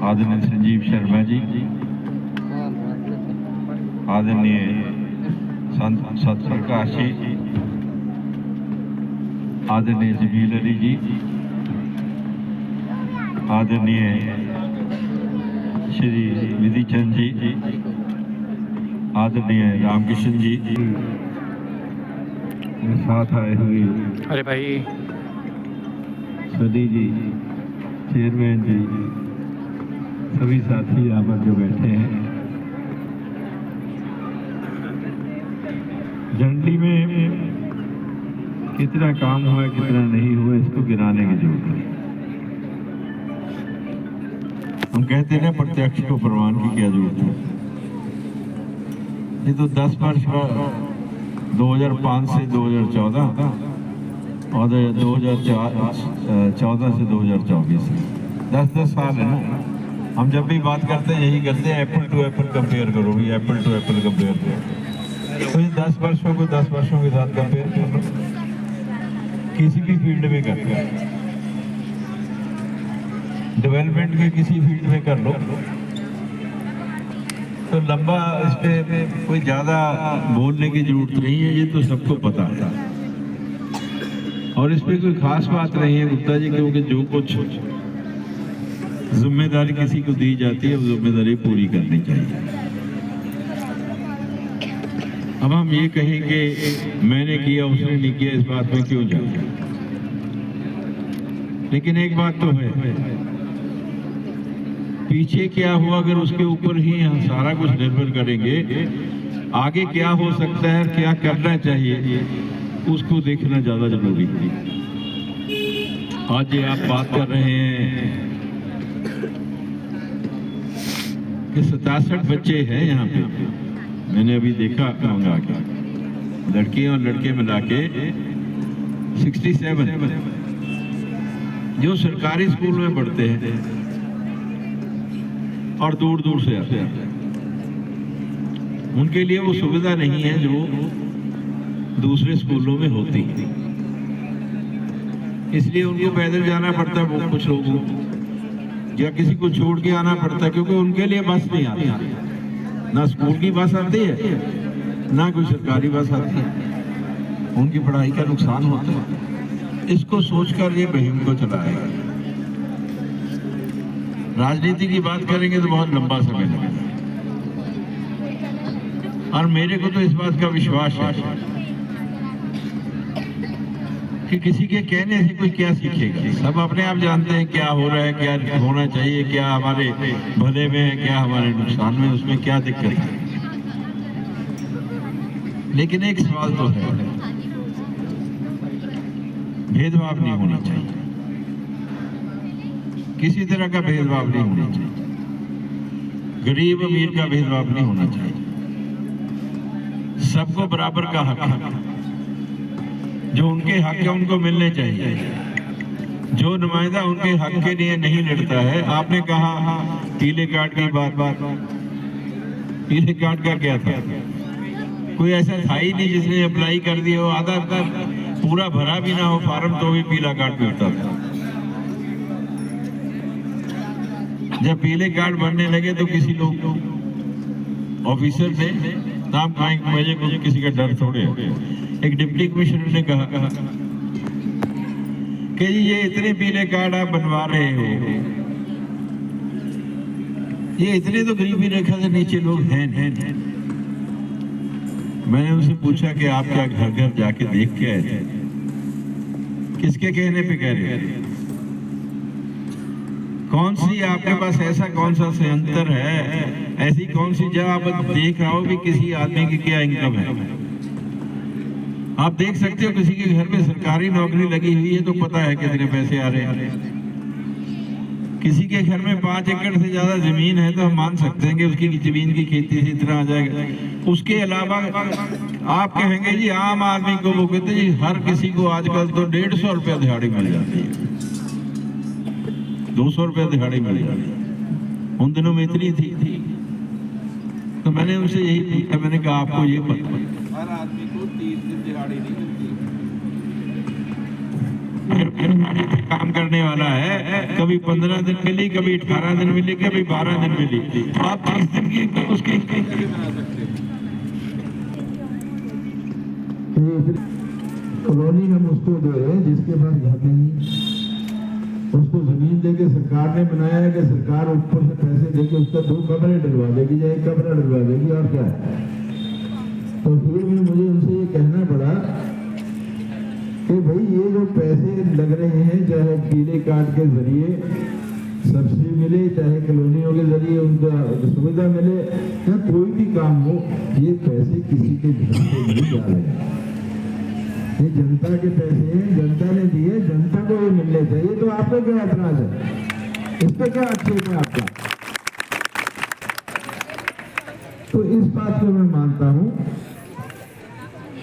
आदरणीय संजीव शर्मा जी, आदरणीय सतप्रकाश जी, आदरणीय जमील अली जी, आदरणीय श्री विधि चंद जी, आदरणीय रामकिशन जी, साथ आए हुए अरे भाई सदी जी, चेयरमैन जी, सभी साथी यहाँ पर जो बैठे हैं। झंडी में कितना काम हुआ कितना नहीं हुआ इसको गिनाने की जरूरत है। हम कहते हैं प्रत्यक्ष को प्रमाण की क्या जरूरत है। ये तो 10 वर्ष का 2005 से 2014 और 2014 से 2024 10 साल है ना। हम जब भी बात करते हैं यही करते हैं, एप्पल टू एप्पल कंपेयर करो भी, एप्पल टू एप्पल कंपेयर करो। तो इन 10 वर्षों को 10 वर्षों के साथ कंपेयर कर लो, किसी भी फील्ड में कर लो, डेवलपमेंट के किसी फील्ड में कर लो, तो लंबा इस पे कोई ज़्यादा बोलने की जरूरत नहीं है, ये तो सबको पता है। और इस पे कोई खास बात नहीं है गुप्ता जी, क्योंकि जो कुछ जिम्मेदारी किसी को दी जाती है वो जिम्मेदारी पूरी करनी चाहिए। अब हम ये कहेंगे मैंने किया उसने नहीं किया, इस बात में क्यों जाए। लेकिन एक बात तो है, पीछे क्या हुआ अगर उसके ऊपर ही हम सारा कुछ निर्भर करेंगे, आगे क्या हो सकता है, क्या करना चाहिए, उसको देखना ज्यादा जरूरी है। आज ये आप बात कर रहे हैं कि 67 बच्चे हैं यहाँ पे, मैंने अभी देखा मंगा के, लड़कियां और लड़के मिला के 67 जो सरकारी स्कूल में पढ़ते हैं और दूर दूर से आते हैं। उनके लिए वो सुविधा नहीं है जो दूसरे स्कूलों में होती है, इसलिए उनको पैदल जाना पड़ता है। वो कुछ लोगों या किसी को छोड़ के आना पड़ता है, क्योंकि उनके लिए बस नहीं आती, ना स्कूल की बस आती है ना कोई सरकारी बस आती है। उनकी पढ़ाई का नुकसान होता है। इसको सोचकर ये मुहिम को चलाएगा। राजनीति की बात करेंगे तो बहुत लंबा समय लगेगा, और मेरे को तो इस बात का विश्वास है कि किसी के कहने से कोई क्या सीखेगा। सब अपने आप जानते हैं क्या हो रहा है, क्या होना चाहिए, क्या हमारे भले में है, क्या हमारे नुकसान में, उसमें क्या दिक्कत है। लेकिन एक सवाल तो है, भेदभाव नहीं होना चाहिए, किसी तरह का भेदभाव नहीं होना चाहिए, गरीब अमीर का भेदभाव नहीं होना चाहिए। सबको बराबर का हक है, जो उनके हक है उनको मिलने चाहिए। जो नुमाइंदा उनके हक के लिए नहीं लड़ता है, आपने कहा पीले कार्ड की बात, पीले कार्ड का क्या था? कोई ऐसा था ही नहीं जिसने अप्लाई कर दिया हो, आधा पूरा भरा भी ना हो फार्म तो भी पीला कार्ड मिलता था। जब पीले कार्ड बनने लगे तो किसी लोग ऑफिसर ने नाम मुझे किसी का डर थोड़े, एक डिप्टी कमिश्नर ने कहा कि ये इतने पीले कार्ड आप बनवा रहे हो, ये इतने तो गरीबी रेखा से नीचे लोग हैं। मैंने उनसे पूछा कि आप क्या घर घर जाके देख के आए थे? किसके कहने पे कह रहे हैं? कौन सी आपके पास ऐसा कौन सा संयंत्र है, ऐसी कौन सी जगह आप देख रहा हो कि किसी आदमी की क्या इनकम है? आप देख सकते हो किसी के घर में सरकारी नौकरी लगी हुई है तो पता है कितने पैसे आ रहे हैं। किसी के घर में 5 एकड़ से ज्यादा जमीन है तो हम मान सकते हैं कि उसकी जमीन की खेती से इतना आ जाएगा। उसके अलावा आप कहेंगे जी आम आदमी को, वो कहते जी हर किसी को आजकल तो 150 रुपया दिहाड़ी मिल जाती है, 200 रुपया दिहाड़ी मिल जाती है। उन दिनों में इतनी थी। तो मैंने उनसे यही पूछा, मैंने कहा आपको ये पता, हर आदमी को 30 दिन दिहाड़ी नहीं मिलती। अगर काम करने वाला है, कभी 15 दिन मिली, कभी 18 दिन मिली, कभी 12 दिन मिली, तो आप 30 दिन की उसकी कॉलोनी हम उसको दे रहे हैं जिसके पास घर नहीं, उसको जमीन देके सरकार ने बनाया है कि सरकार ऊपर से पैसे देके उसका 2 कमरे डलवा देगी या 1 कमरा डलवा देगी, और क्या है। तो फिर भी मुझे उनसे ये कहना पड़ा कि भाई ये जो पैसे लग रहे हैं, चाहे पीले कार्ड के जरिए सब्सिडी मिले, चाहे कॉलोनियों के जरिए उनका सुविधा मिले, या कोई भी काम हो, ये पैसे किसी के घर से नहीं जा रहे हैं। ये जनता के पैसे हैं, जनता ने दिए, जनता को ये मिलने चाहिए। तो आपको क्या ऐतराज है, इस पर क्या आक्षेप है आपका? तो इस बात को मैं मानता हूं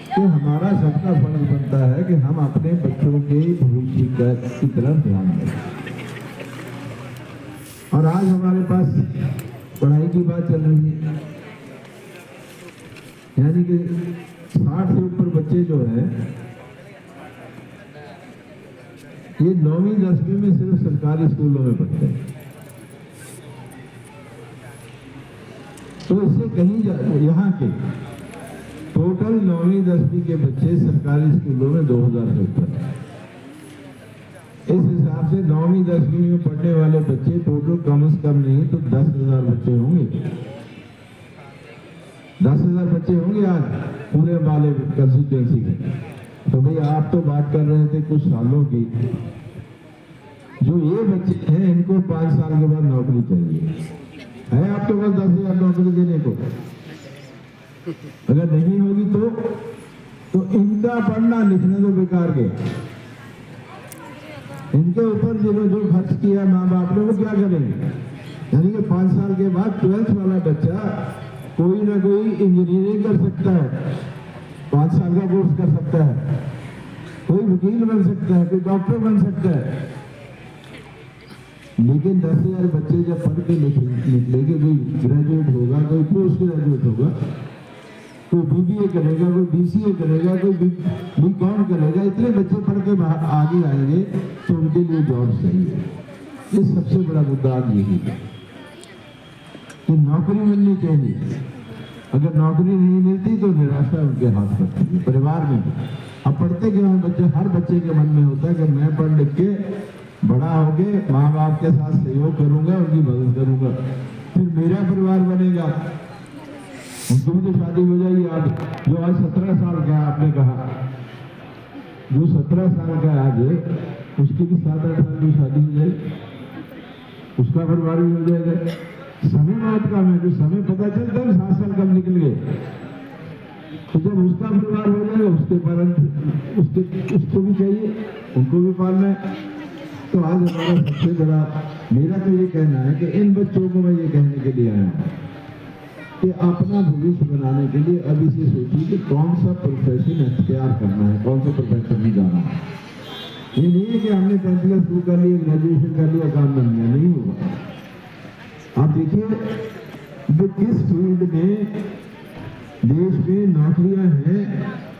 कि हमारा सबका फर्ज बनता है कि हम अपने बच्चों के भविष्य की तरफ ध्यान दें। और आज हमारे पास पढ़ाई की बात चल रही है, यानी कि 60 से ऊपर बच्चे जो है ये 9वीं 10वीं में सिर्फ सरकारी स्कूलों में पढ़ते हैं। तो इससे कहीं यहाँ के टोटल 9वीं 10वीं के बच्चे सरकारी स्कूलों में 2000 से ऊपर है। इस हिसाब से 9वीं 10वीं में पढ़ने वाले बच्चे टोटल कम से कम नहीं तो 10,000 बच्चे होंगे। 10,000 बच्चे होंगे आज पूरे वाले कंस्टिट्यूएंसी में। तो भाई आप तो बात कर रहे थे कुछ सालों की, जो ये बच्चे हैं इनको 5 साल के बाद नौकरी चाहिए है, आपके पास 10,000 नौकरी देने को? अगर नहीं होगी तो इनका पढ़ना लिखना तो बेकार के, इनके ऊपर जो खर्च किया माँ बाप ने वो क्या करेंगे? यानी कि 5 साल के बाद 12th वाला बच्चा कोई ना कोई इंजीनियरिंग कर सकता है, 5 साल का कोर्स कर सकता है, कोई वकील बन सकता है, कोई डॉक्टर बन सकता है। लेकिन 10,000 बच्चे जब पढ़ के निकलेंगे, कोई ग्रेजुएट होगा, कोई पोस्ट ग्रेजुएट होगा, कोई BBA करेगा, कोई BCA करेगा, कोई BCom करेगा, इतने बच्चे पढ़ के आगे आएंगे तो उनके लिए जॉब चाहिए। ये सबसे बड़ा मुद्दा यही है कि नौकरी मिलनी चाहिए। अगर नौकरी नहीं मिलती तो निराशा उनके हाथ पड़ती है, परिवार में भी। अब पढ़ते क्यों हैं बच्चे? हर बच्चे के मन में होता है कि मैं पढ़ लिख के बड़ा होके माँ बाप के साथ सहयोग करूंगा, उनकी मदद करूंगा, फिर मेरा परिवार बनेगा। उनकी भी तो शादी हो जाएगी। आज जो आज 17 साल का है, आपने कहा जो 17 साल का आज है, उसकी भी 7-8 साल में शादी हो जाएगी, उसका परिवार भी हो जाएगा। समय बहुत कम है, जो समय पता चलता है 7 साल कब निकल गए, तो जब उसका परिवार हो जाएगा उसके पेरेंट्स उसको भी चाहिए, उनको भी पालना है। तो आज हमारा सबसे बड़ा, मेरा तो ये कहना है कि इन बच्चों को मैं ये कहने के लिए आया हूँ कि अपना भविष्य बनाने के लिए अभी से सोचिए कि कौन सा प्रोफेशन अख्तियार करना है, कौन सा प्रोफेशन में जाना है। ये नहीं है कि हमने 10th क्लास शुरू कर लिया, ग्रेजुएशन कर लिया, काम बन गया, नहीं होगा। आप देखिए कि किस फील्ड में देश में नौकरियां हैं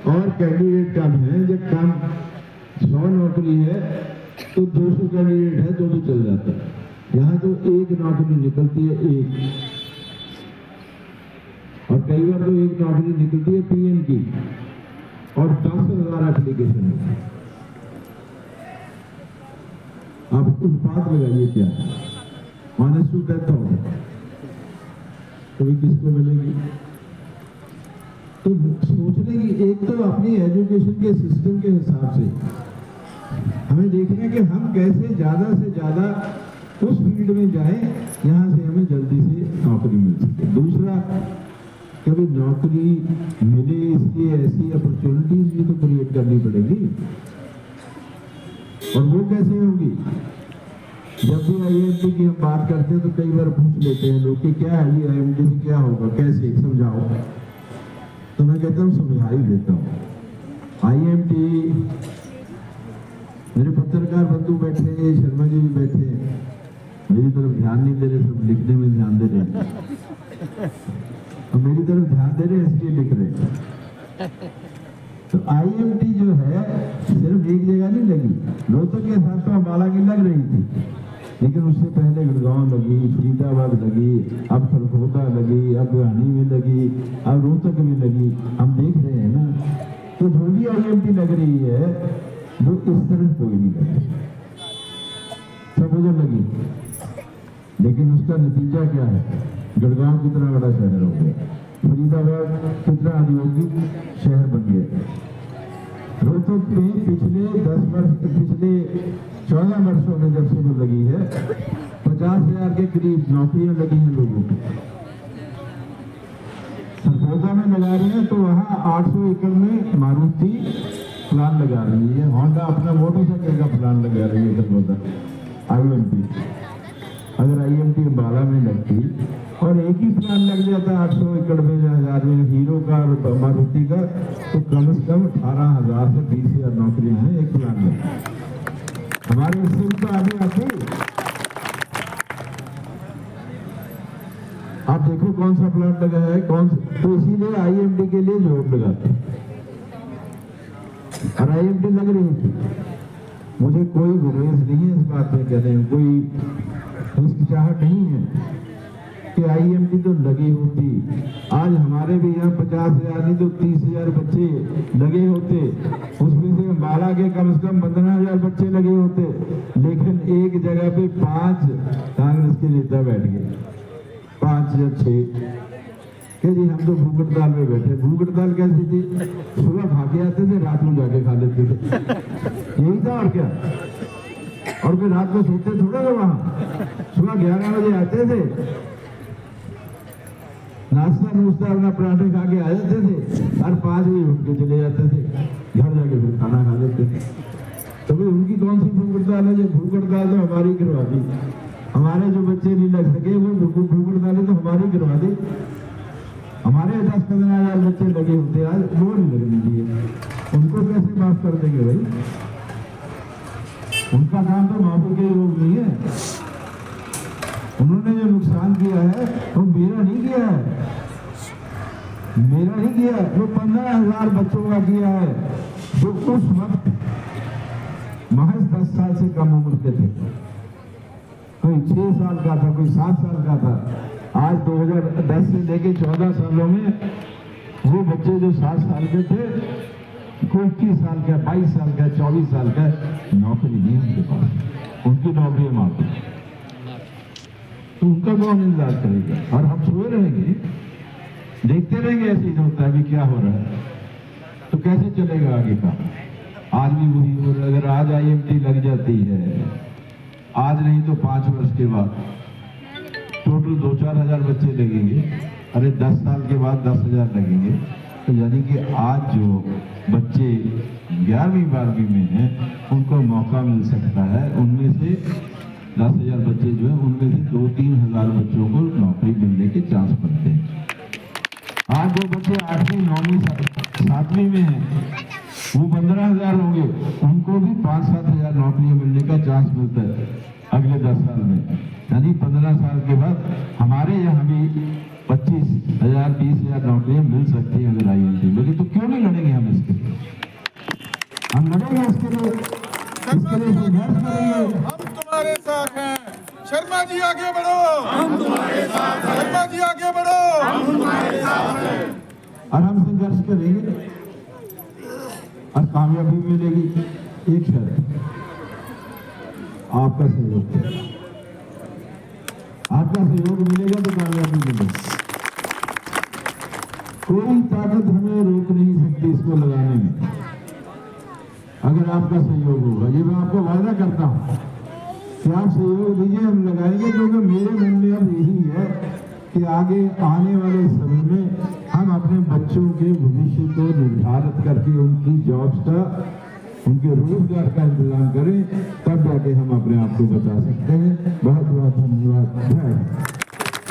और कैंडिडेट कम है। जब कम 100 नौकरी है तो 200 कैंडिडेट है तो भी चल जाता है। यहाँ तो एक नौकरी निकलती है, एक, और कई बार तो एक नौकरी निकलती है PM की और 10,000 एप्लीकेशन है। आप अनुपात लगाइए क्या, ऑनेस्ट टू डेथ होगा, कभी किसको मिलेगी? तो सोचने की, एक तो अपनी एजुकेशन के सिस्टम के हिसाब से हमें देखना है कि हम कैसे ज्यादा से ज्यादा उस फील्ड में जाएं यहां से हमें जल्दी से नौकरी मिल सके। दूसरा, कभी नौकरी मिले इसलिए ऐसी अपॉर्चुनिटीज भी तो क्रिएट करनी पड़ेगी, और वो कैसे होगी? जब भी IIMT की हम बात करते हैं तो कई बार पूछ लेते हैं लोग कि क्या है ये IIMT से क्या होगा, कैसे समझाओ? तो मैं कहता हूँ समझा ही देता हूँ। IIMT, मेरे पत्रकार बंधु बैठे हैं, शर्मा जी भी बैठे हैं, मेरी तरफ ध्यान नहीं दे रहे, सब लिखने में ध्यान दे रहे हैं, और मेरी तरफ ध्यान दे रहे हैं इसलिए लिख रहे हैं। तो IMT जो है सिर्फ एक जगह नहीं लगी, रोहतक के साथ तो अम्बाला की लग रही थी, लेकिन उससे पहले गुड़गांव लगी, फरीदाबाद लगी, अब खरगोदा लगी, अब रानी में लगी, अब रोहतक में लगी। हम देख रहे हैं ना, तो जो भी IMT लग रही है वो इस तरह कोई नहीं लग रही, सब उधर लगी। लेकिन उसका नतीजा क्या है? गुड़गांव कितना बड़ा शहर हो गया, फरीदाबाद कितना औद्योगिक शहर बन गया। रोहतक में पिछले 14 वर्षों में जब से वो लगी है 50,000 के करीब नौकरियां लगी हैं लोगों को। सरगोदा में लगा रहे हैं तो वहाँ 800 एकड़ में मारुति प्लान लगा रही है, होंडा अपना मोटरसाइकिल का प्लान लगा रही है सरगोदा IMT। अगर IMT अम्बाला में लगती और एक ही प्लान लग जाता 800 एकड़ में या 1000 में हीरो का और मारुति का, तो कम से कम 18,000 से 20,000 नौकरियां हैं एक प्लान में। हमारे इससे भी तो आगे आती। आप देखो कौन सा प्लान लगा है, कौन सा, तो इसीलिए IMT के लिए जॉब लगाते और IMT लग रही थी। मुझे कोई गुरेज नहीं है इस बात में, कहते हैं कोई हिचकिचाहट नहीं है कि IMT तो लगी होती, आज हमारे भी यहाँ 50,000 नहीं तो 30,000 बच्चे लगे होते, उसमें से अम्बाला के कम से कम 15,000 बच्चे लगे होते, लेकिन एक जगह पे 5 कांग्रेस के नेता बैठ गए, 5 या 6 कि जी हम तो भूख हड़ताल में बैठे। भूख हड़ताल कैसी थी? सुबह भागे आते थे, रात में जाके खा लेते थे, यही था और क्या। और फिर रात को सोते थोड़ा थे वहां, सुबह 11 बजे आते थे, नाश्ता नूश्ता अपना पराठे खा के आ जाते थे और 5 बजे उठ के चले जाते थे, घर जाके फिर खाना खा लेते थे। तो भाई उनकी कौन सी भूख हड़ताल है? जो भूख हड़ताल तो हमारी करवा दी, हमारे जो बच्चे नहीं लग सके वो भूख हड़ताल तो हमारी करवा दी। हमारे 10-15,000 बच्चे लगे होते, आज वो नहीं लगने दिए, उनको कैसे माफ कर देंगे भाई? उनका नाम तो माफी के योग नहीं है। उन्होंने जो नुकसान किया है वो मेरा नहीं किया है, मेरा नहीं किया, वो 15,000 बच्चों का किया है जो उस वक्त महज 10 साल से कम उम्र के थे। कोई 6 साल का था, कोई 7 साल का था। आज 2010 से लेके 14 सालों में वो बच्चे जो 7 साल के थे, कोई 21 साल का, 22 साल का, 24 साल का, नौकरी नहीं उनके पास, उनकी नौकरी मारते, तो उनका कौन इंतजार करेगा? और हम सोए रहेंगे, देखते रहेंगे ऐसे ही होता है भी क्या हो रहा है, तो कैसे चलेगा आगे का? आज भी वही हो रहा है। अगर आज IMT लग जाती है, आज नहीं तो 5 वर्ष के बाद टोटल 2-4 हजार बच्चे लगेंगे, अरे 10 साल के बाद 10,000 लगेंगे, तो यानी कि आज जो बच्चे 11वीं-12वीं में हैं उनको मौका मिल सकता है, उनमें से 10,000 बच्चे जो है उनमें से 2-3 हजार बच्चों को नौकरी मिलने के चांस बनते हैं। आज जो बच्चे 8वीं, 9वीं, 7वीं में हैं वो 15,000 होंगे, उनको भी 5-7 हजार नौकरियां मिलने का चांस मिलता है अगले 10 साल में। यानी 15 साल के बाद हमारे यहाँ भी 25,000, 20,000 नौकरियां मिल सकती हैं अगर IMT लगी। तो क्यों नहीं लड़ेंगे हम इसके लिए? हम लड़ेंगे इसके लिए संघर्ष करेंगे। हम तुम्हारे साथ हैं। शर्मा जी आगे बढ़ो, हम तुम्हारे साथ हैं। शर्मा जी आगे बढ़ो, हम तुम्हारे साथ हैं। और हम संघर्ष करेंगे और कामयाबी मिलेगी। एक शर्त, आपका सहयोग है। आपका सहयोग मिलेगा तो कामयाबी मिलेगी। कोई ताकत हमें रोक नहीं सकती इसको लगाने में, अगर आपका सहयोग होगा। ये मैं आपको वायदा करता हूँ कि आप सहयोग दीजिए, हम लगाएंगे, क्योंकि मेरे मन में अब यही है कि आगे आने वाले समय में हम अपने बच्चों के भविष्य को निर्धारित करके उनकी जॉब्स का, उनके रोजगार का इंतजाम करें, तब जाके हम अपने आप को बचा सकते हैं। बहुत बहुत धन्यवाद।